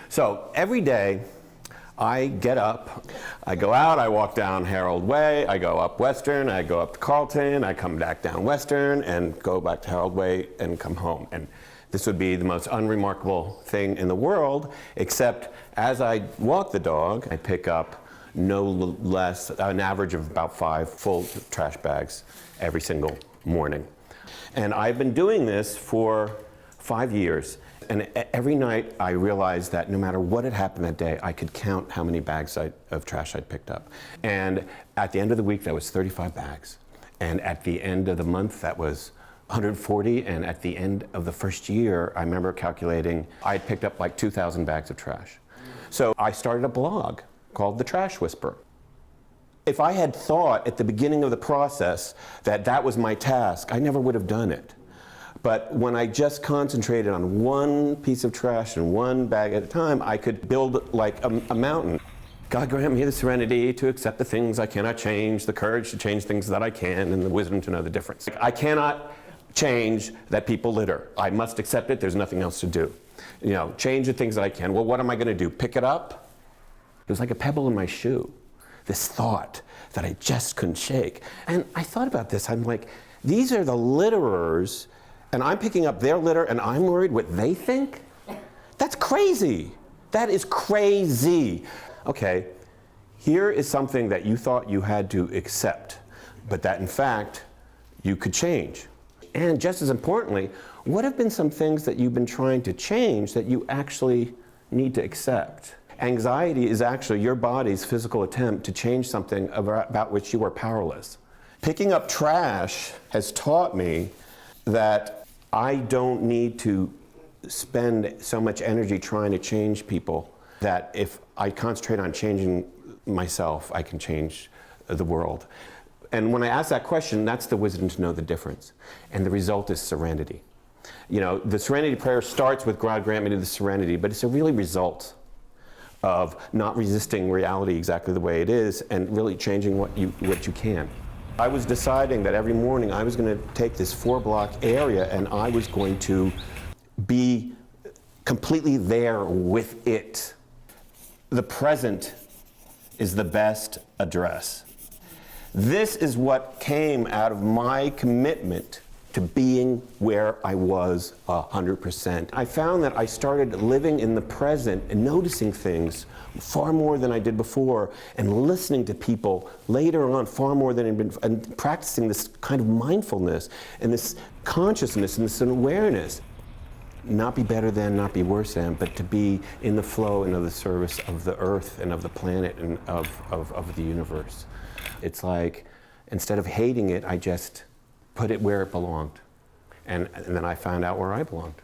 So every day I get up, I go out, I walk down Harold Way, I go up Western, I go up to Carlton, I come back down Western and go back to Harold Way and come home. And this would be the most unremarkable thing in the world, except as I walk the dog, I pick up no less, an average of about 5 full trash bags every single morning. And I've been doing this for 5 years. And every night I realized that no matter what had happened that day, I could count how many bags of trash I'd picked up. And at the end of the week, that was 35 bags. And at the end of the month, that was 140. And at the end of the first year, I remember calculating, I had picked up like 2,000 bags of trash. So I started a blog called The Trash Whisperer. If I had thought at the beginning of the process that that was my task, I never would have done it. But when I just concentrated on one piece of trash and one bag at a time, I could build like a mountain. God grant me the serenity to accept the things I cannot change, the courage to change things that I can, and the wisdom to know the difference. I cannot change that people litter. I must accept it. There's nothing else to do. You know, change the things that I can. Well, what am I going to do? Pick it up? It was like a pebble in my shoe. This thought that I just couldn't shake. And I thought about this. I'm like, these are the litterers, and I'm picking up their litter, and I'm worried what they think? That's crazy. That is crazy. Okay, here is something that you thought you had to accept, but that in fact you could change. And just as importantly, what have been some things that you've been trying to change that you actually need to accept? Anxiety is actually your body's physical attempt to change something about which you are powerless. Picking up trash has taught me that I don't need to spend so much energy trying to change people, that if I concentrate on changing myself, I can change the world. And when I ask that question, that's the wisdom to know the difference. And the result is serenity. You know, the serenity prayer starts with God grant me the serenity, but it's a really result of not resisting reality exactly the way it is and really changing what you can. I was deciding that every morning I was going to take this 4-block area and I was going to be completely there with it. The present is the best address. This is what came out of my commitment to being where I was 100%. I found that I started living in the present and noticing things far more than I did before, and listening to people later on far more than I'd been, and practicing this kind of mindfulness and this consciousness and this awareness. Not be better than, not be worse than, but to be in the flow and of the service of the earth and of the planet and of the universe. It's like, instead of hating it, I just put it where it belonged. And then I found out where I belonged.